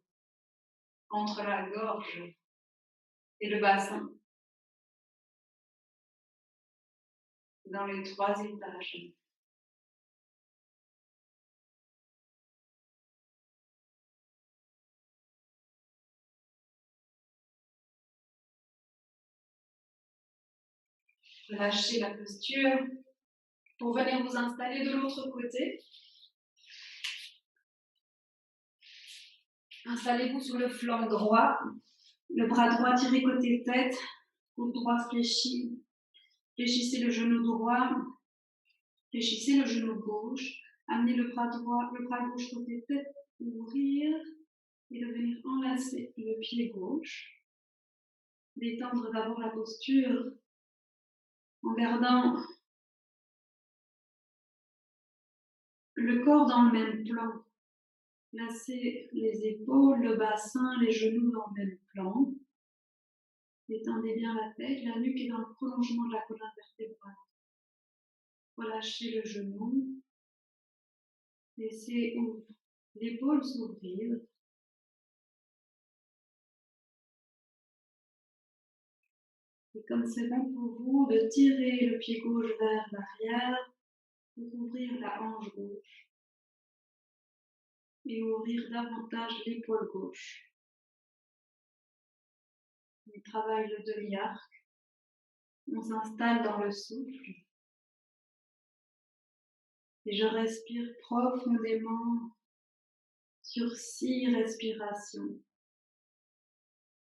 entre la gorge et le bassin dans les 3 étages. Lâchez la posture pour venir vous installer de l'autre côté. Installez-vous sur le flanc droit, le bras droit tiré côté tête, coude droit fléchi. Fléchissez le genou droit, fléchissez le genou gauche, amenez le bras gauche côté tête, ouvrir et de venir enlacer le pied gauche. Détendre d'abord la posture en gardant le corps dans le même plan. Placez les épaules, le bassin, les genoux dans le même plan. Détendez bien la tête, la nuque est dans le prolongement de la colonne vertébrale. Relâchez le genou. Laissez l'épaule s'ouvrir. Et comme c'est bon pour vous, de tirer le pied gauche vers l'arrière pour ouvrir la hanche gauche. Et ouvrir davantage l'épaule gauche. On travaille le demi-arc. On s'installe dans le souffle. Et je respire profondément sur 6 respirations.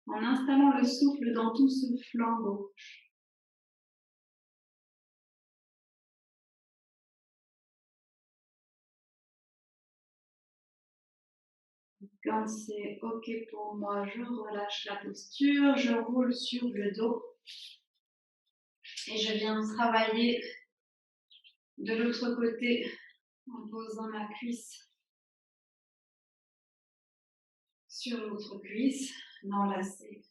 en installant le souffle dans tout ce flanc gauche. Quand c'est OK pour moi, je relâche la posture, je roule sur le dos et je viens travailler de l'autre côté en posant ma cuisse sur l'autre cuisse, l'enlacer.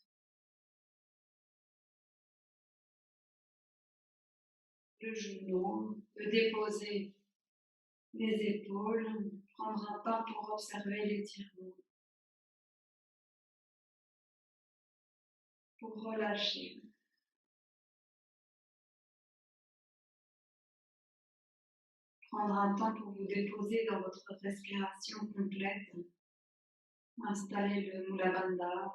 Le genou, de déposer les épaules, prendre un temps pour observer l'étirement, pour relâcher. Prendre un temps pour vous déposer dans votre respiration complète. Installer le Mula Bandha,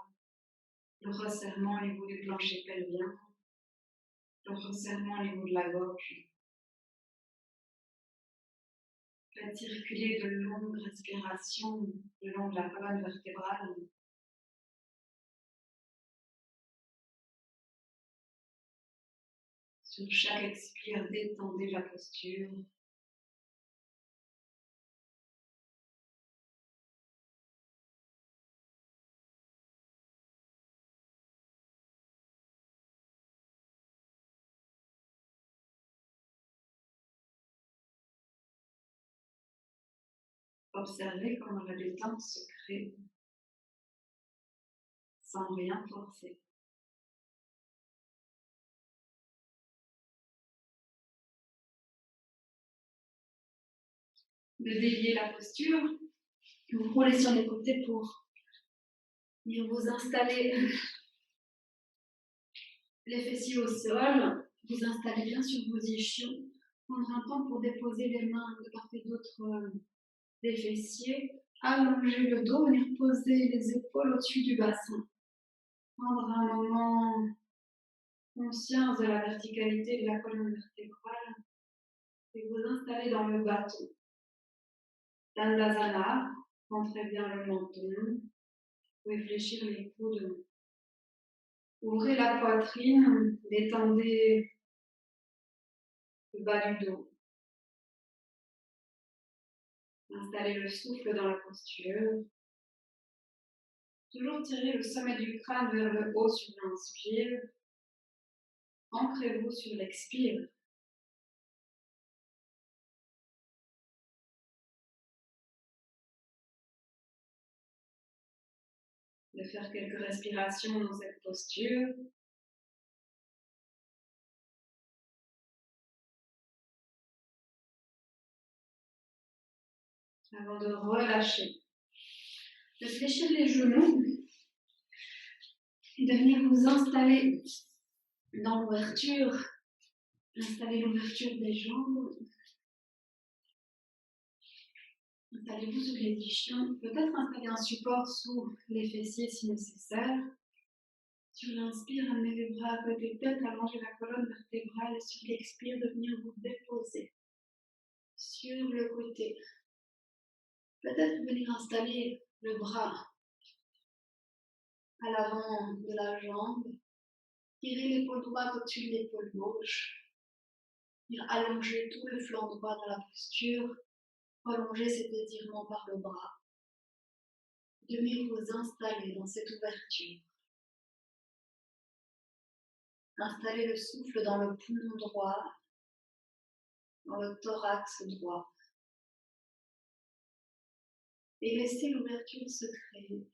le resserrement au niveau du plancher pelvien, le resserrement au niveau de la gorge. Faites circuler de longues respirations le long de la colonne vertébrale. Sur chaque expire, détendez la posture. Observez comment la détente se crée sans rien forcer. De délier la posture, vous roulez sur les côtés pour venir vous installer les fessiers au sol, vous installez bien sur vos ischions, prendre un temps pour déposer les mains de part et d'autre des fessiers, allonger le dos, venir poser les épaules au-dessus du bassin. Prendre un moment conscience de la verticalité de la colonne vertébrale et vous installer dans le bâton. Dandasana, rentrez bien le menton, vous fléchir les coudes. Ouvrez la poitrine, détendez le bas du dos. Installez le souffle dans la posture. Toujours tirez le sommet du crâne vers le haut sur l'inspire. Ancrez-vous sur l'expire. De faire quelques respirations dans cette posture. Avant de relâcher. De fléchir les genoux et de venir vous installer dans l'ouverture. Installez l'ouverture des jambes. Installez-vous sur les ischions. Peut-être installer un support sous les fessiers si nécessaire. Sur l'inspire, amenez les bras à côté de tête, allongez la colonne vertébrale. Sur l'expire, de venir vous déposer sur le côté. Peut-être venir installer le bras à l'avant de la jambe. Tirez l'épaule droite au-dessus de l'épaule gauche. Venir allonger tout le flanc droit dans la posture. Prolonger cet étirement par le bras. Venir vous installer dans cette ouverture. Installez le souffle dans le poumon droit, dans le thorax droit. Et laissez l'ouverture se créer.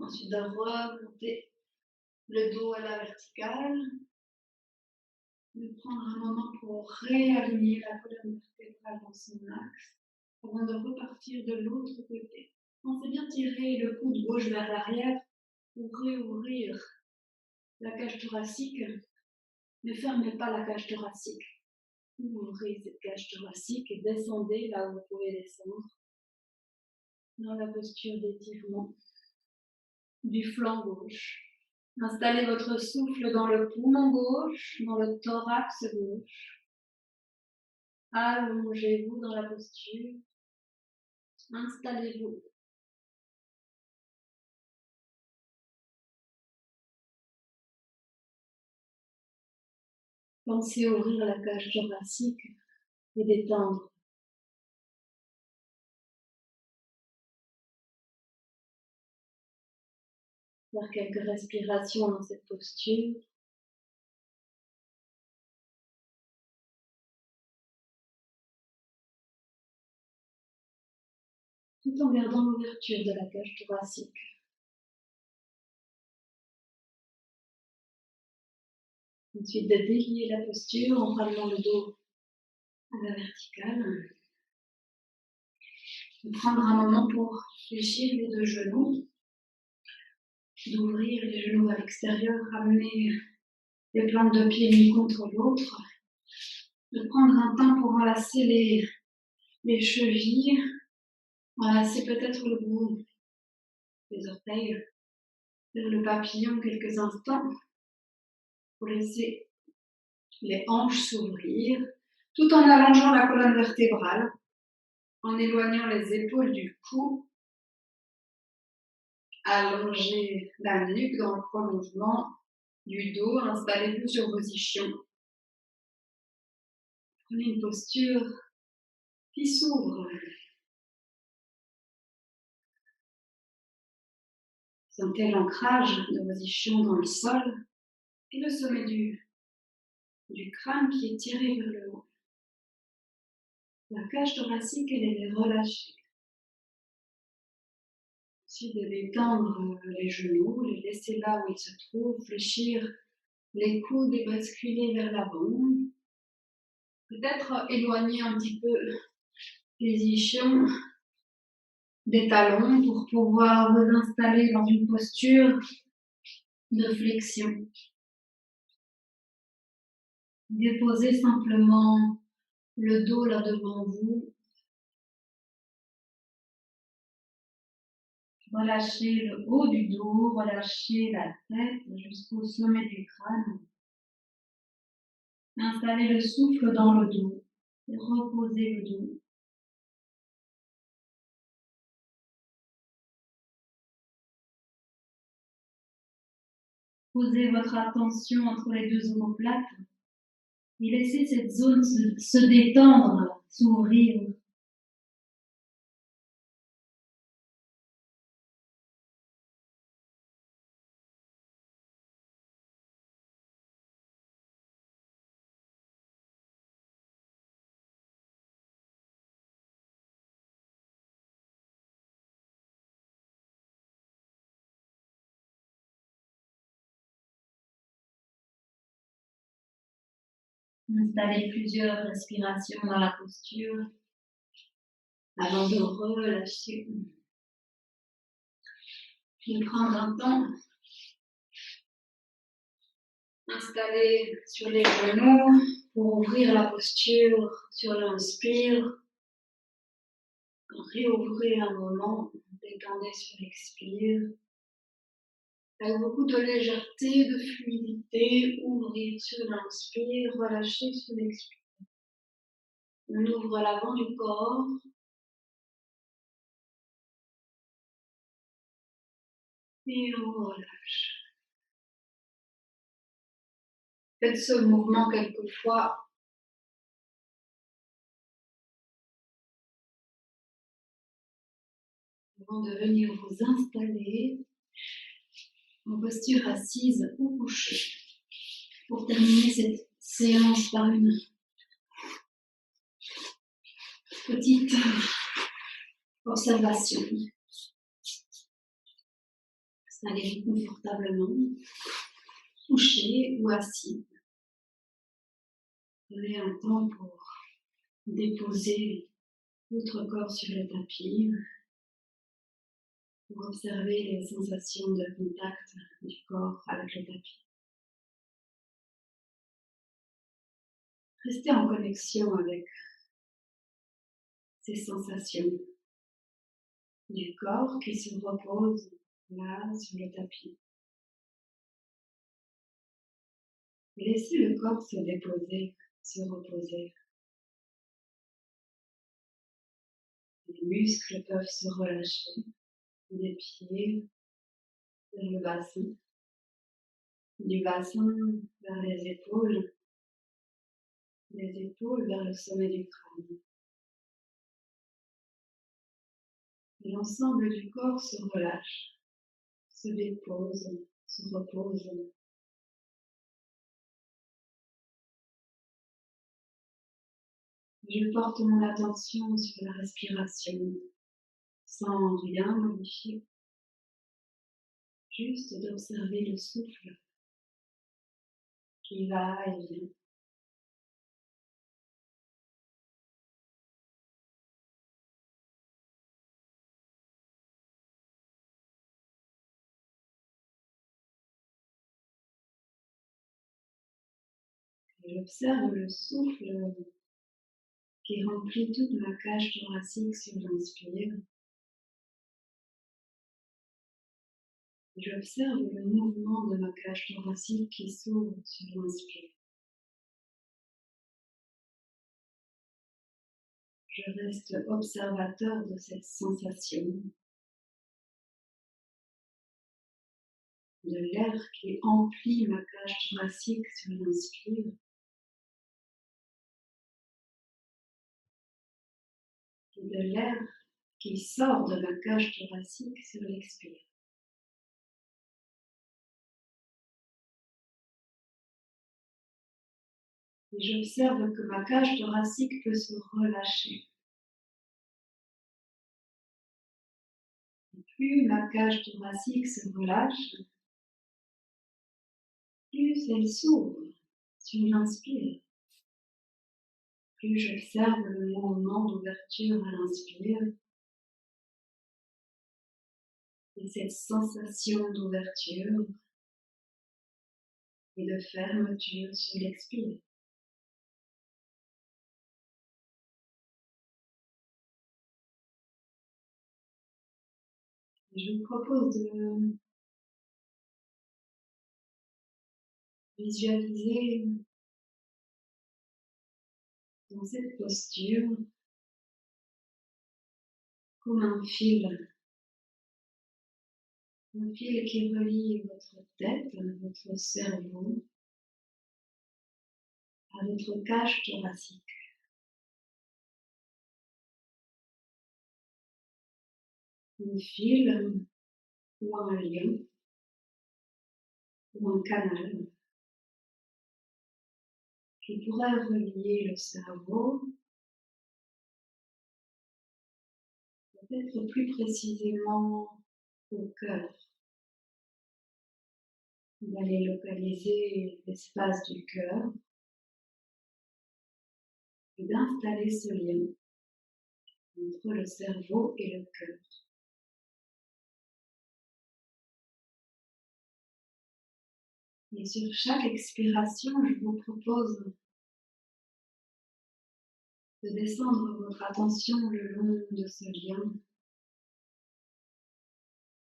Ensuite, de remonter le dos à la verticale. De prendre un moment pour réaligner la colonne vertébrale dans son axe avant de repartir de l'autre côté. Pensez bien tirer le coude gauche vers l'arrière pour réouvrir la cage thoracique. Ne fermez pas la cage thoracique. Ouvrez cette cage thoracique et descendez là où vous pouvez descendre. Dans la posture d'étirement du flanc gauche. Installez votre souffle dans le poumon gauche, dans le thorax gauche. Allongez-vous dans la posture. Installez-vous. Pensez ouvrir la cage thoracique et détendre. Faire quelques respirations dans cette posture. Tout en gardant l'ouverture de la cage thoracique. Ensuite, de délier la posture en ramenant le dos à la verticale. De prendre un moment pour fléchir les deux genoux. D'ouvrir les genoux à l'extérieur, ramener les plantes de pied l'une contre l'autre. De prendre un temps pour enlacer les chevilles. Enlacer peut-être le bout des orteils. Faire le papillon quelques instants. Pour laisser les hanches s'ouvrir, tout en allongeant la colonne vertébrale, en éloignant les épaules du cou. Allongez la nuque dans le prolongement du dos, installez-vous sur vos ischions. Prenez une posture qui s'ouvre. Sentez l'ancrage de vos ischions dans le sol et le sommet du crâne qui est tiré vers le haut. La cage thoracique, elle est relâchée. Ensuite, de détendre les genoux, les laisser là où ils se trouvent, fléchir les coudes et basculer vers l'avant. Peut-être éloigner un petit peu les ischions des talons pour pouvoir vous installer dans une posture de flexion. Déposez simplement le dos là devant vous. Relâchez le haut du dos, relâchez la tête jusqu'au sommet du crâne. Installez le souffle dans le dos et reposez le dos. Posez votre attention entre les deux omoplates et laissez cette zone se détendre, s'ouvrir. Installez plusieurs respirations dans la posture avant de relâcher. De prendre un temps. Installez sur les genoux pour ouvrir la posture sur l'inspire. Réouvrez un moment, détendez sur l'expire. Avec beaucoup de légèreté, de fluidité, ouvrir sur l'inspire, relâcher sur l'expire. On ouvre l'avant du corps. Et on relâche. Faites ce mouvement quelquefois. Avant de venir vous installer en posture assise ou couchée. Pour terminer cette séance par une petite observation. Installez-vous confortablement, couché ou assis. Prenez un temps pour déposer votre corps sur le tapis. pour observer les sensations de contact du corps avec le tapis. Restez en connexion avec ces sensations du corps qui se repose là sur le tapis. Et laissez le corps se déposer, se reposer. Les muscles peuvent se relâcher des pieds vers le bassin, du bassin vers les épaules vers le sommet du crâne. Et l'ensemble du corps se relâche, se dépose, se repose. Je porte mon attention sur la respiration, sans rien modifier, juste d'observer le souffle qui va et vient. Et j'observe le souffle qui remplit toute ma cage thoracique sur l'inspire. J'observe le mouvement de ma cage thoracique qui s'ouvre sur l'inspire. Je reste observateur de cette sensation, de l'air qui emplit ma cage thoracique sur l'inspire. Et de l'air qui sort de ma cage thoracique sur l'expire. Et j'observe que ma cage thoracique peut se relâcher. Et plus ma cage thoracique se relâche, plus elle s'ouvre sur l'inspire. Plus j'observe le mouvement d'ouverture à l'inspire et cette sensation d'ouverture et de fermeture sur l'expire. Je vous propose de visualiser dans cette posture comme un fil qui relie votre tête, votre cerveau à votre cage thoracique. Un fil ou un lien ou un canal qui pourrait relier le cerveau, peut-être plus précisément au cœur. On va aller localiser l'espace du cœur et d'installer ce lien entre le cerveau et le cœur. Et sur chaque expiration, je vous propose de descendre votre attention le long de ce lien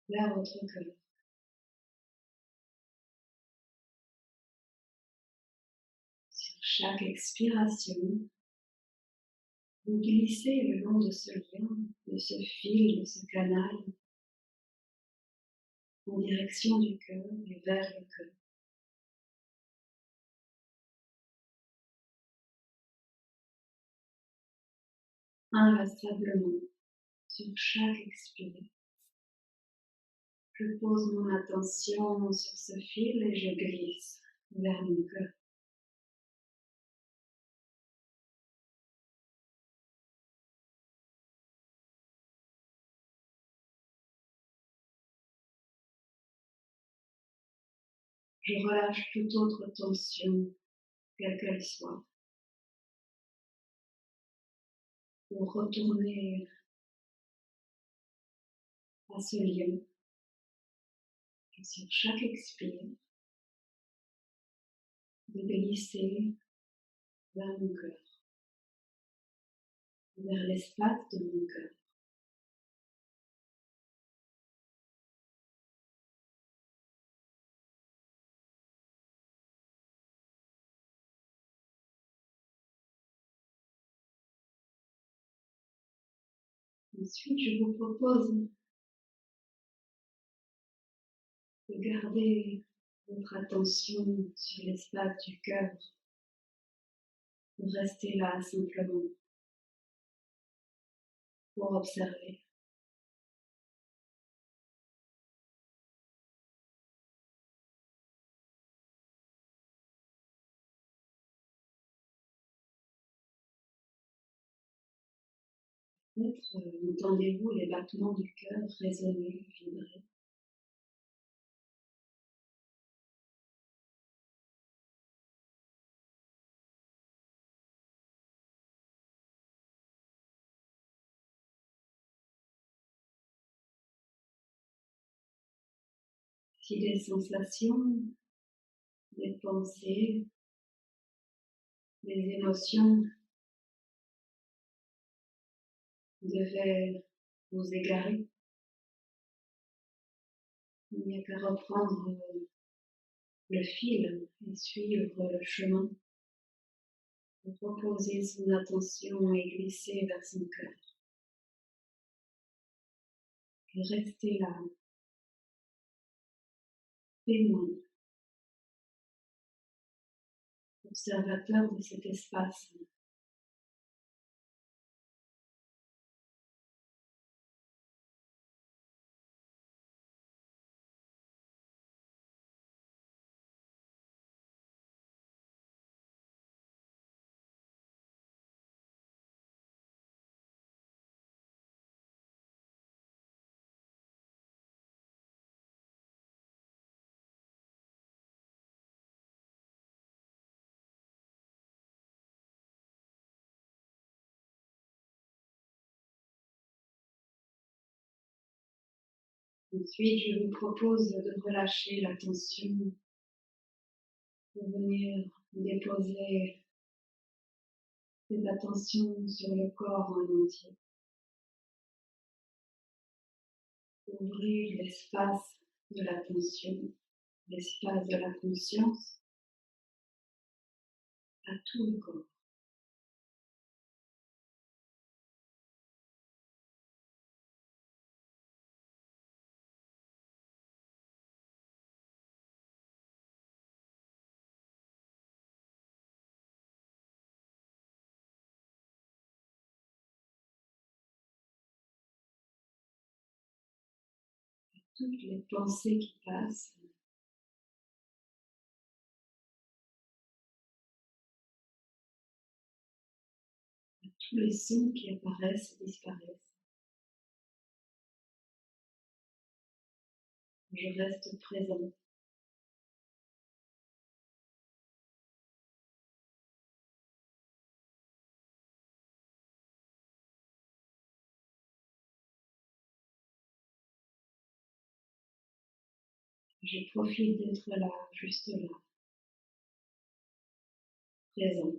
vers votre cœur. Sur chaque expiration, vous glissez le long de ce lien, de ce fil, de ce canal, en direction du cœur et vers le cœur. Inlassablement, sur chaque expire, je pose mon attention sur ce fil et je glisse vers mon cœur. Je relâche toute autre tension, quelle qu'elle soit, pour retourner à ce lieu. Et sur chaque expire, de glisser vers mon cœur, vers l'espace de mon cœur. Ensuite, je vous propose de garder votre attention sur l'espace du cœur, de rester là simplement pour observer. Peut-être entendez-vous les battements du cœur résonner, vibrer. Si des sensations, des pensées, des émotions devaient vous égarer, il n'y a qu'à reprendre le fil et suivre le chemin, reposer son attention et glisser vers son cœur. Et rester là, témoin, observateur de cet espace. Ensuite, je vous propose de relâcher la tension, de venir déposer cette attention sur le corps en entier. Ouvrir l'espace de l'attention, l'espace de la conscience à tout le corps. Toutes les pensées qui passent, tous les sons qui apparaissent et disparaissent. Je reste présente. Je profite d'être là, juste là, présent.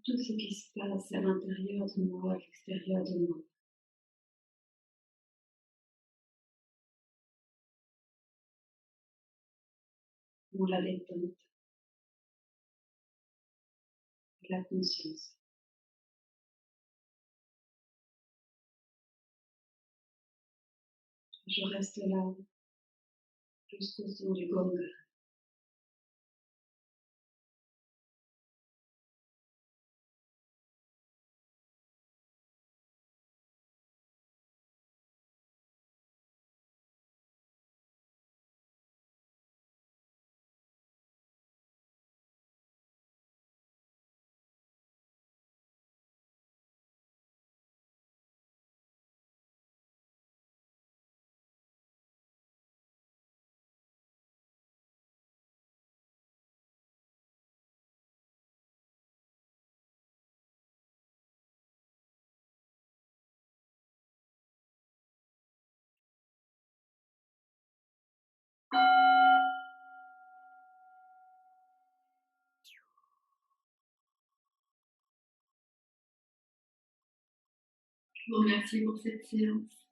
Tout ce qui se passe à l'intérieur de moi, à l'extérieur de moi. Dans la détente, la conscience. Je reste là jusqu'au son du gong. Je vous remercie pour cette séance.